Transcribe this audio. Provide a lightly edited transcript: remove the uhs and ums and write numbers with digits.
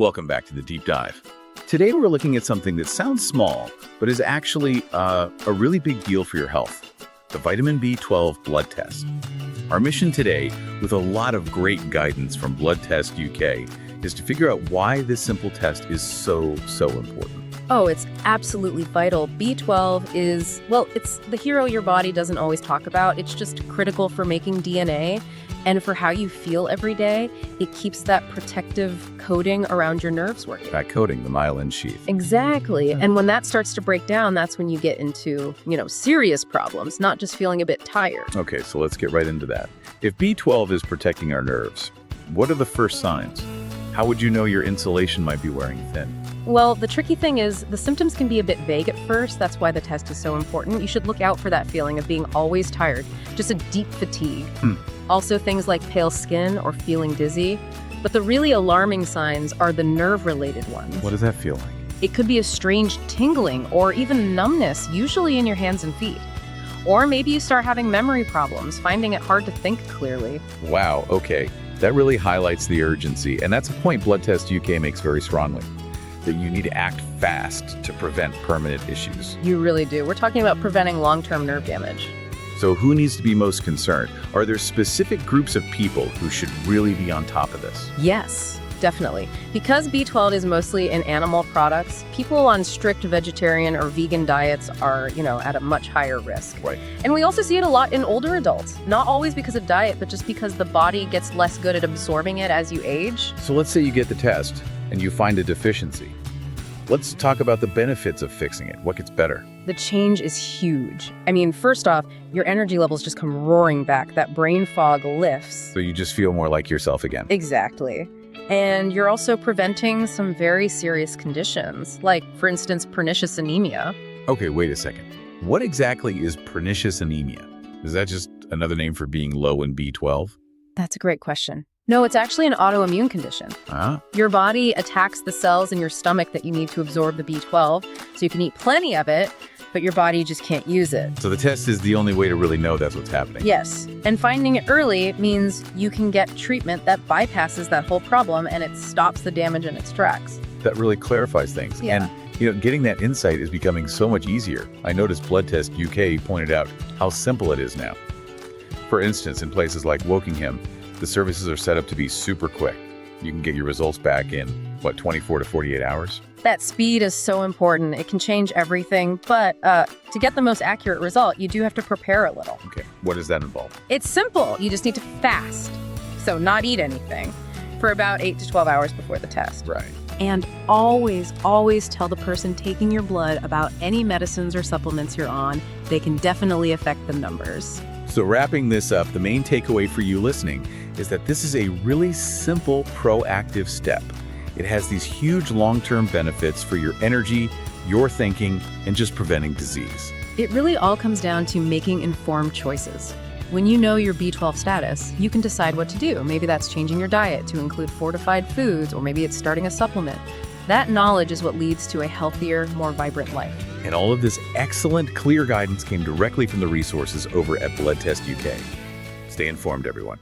Welcome back to the Deep Dive. Today we're looking at something that sounds small, but is actually a really big deal for your health, the vitamin B12 blood test. Our mission today, with a lot of great guidance from Blood Test UK, is to figure out why this simple test is so important. Oh, it's absolutely vital. B12 is, well, it's the hero your body doesn't always talk about. It's just critical for making DNA and for how you feel every day. It keeps that protective coating around your nerves working. That coating, the myelin sheath. Exactly. And when that starts to break down, that's when you get into, serious problems, not just feeling a bit tired. Okay, so let's get right into that. If B12 is protecting our nerves, what are the first signs? How would you know your insulation might be wearing thin? Well, the tricky thing is the symptoms can be a bit vague at first. That's why the test is so important. You should look out for that feeling of being always tired, just a deep fatigue. Also things like pale skin or feeling dizzy. But the really alarming signs are the nerve-related ones. What does that feel like? It could be a strange tingling or even numbness, usually in your hands and feet. Or maybe you start having memory problems, finding it hard to think clearly. Wow, okay. That really highlights the urgency, and that's a point Blood Test UK makes very strongly, that you need to act fast to prevent permanent issues. You really do. We're talking about preventing long-term nerve damage. So who needs to be most concerned? Are there specific groups of people who should really be on top of this? Yes, definitely. Because B12 is mostly in animal products, people on strict vegetarian or vegan diets are, at a much higher risk. Right. And we also see it a lot in older adults, not always because of diet, but just because the body gets less good at absorbing it as you age. So let's say you get the test and you find a deficiency. Let's talk about the benefits of fixing it. What gets better? The change is huge. First off, your energy levels just come roaring back. That brain fog lifts. So you just feel more like yourself again. Exactly. And you're also preventing some very serious conditions, like, for instance, pernicious anemia. Okay, wait a second. What exactly is pernicious anemia? Is that just another name for being low in B12? That's a great question. No, it's actually an autoimmune condition. Your body attacks the cells in your stomach that you need to absorb the B12, so you can eat plenty of it, but your body just can't use it. So the test is the only way to really know that's what's happening. Yes, and finding it early means you can get treatment that bypasses that whole problem and it stops the damage in its tracks. That really clarifies things. Yeah. And getting that insight is becoming so much easier. I noticed Blood Test UK pointed out how simple it is now. For instance, in places like Wokingham, the services are set up to be super quick. You can get your results back in, 24 to 48 hours? That speed is so important. It can change everything, but to get the most accurate result, you do have to prepare a little. Okay, what does that involve? It's simple. You just need to fast, so not eat anything, for about 8 to 12 hours before the test. Right. And always tell the person taking your blood about any medicines or supplements you're on. They can definitely affect the numbers. So wrapping this up, the main takeaway for you listening is that this is a really simple, proactive step. It has these huge long-term benefits for your energy, your thinking, and just preventing disease. It really all comes down to making informed choices. When you know your B12 status, you can decide what to do. Maybe that's changing your diet to include fortified foods, or maybe it's starting a supplement. That knowledge is what leads to a healthier, more vibrant life. And all of this excellent, clear guidance came directly from the resources over at Blood Test UK. Stay informed, everyone.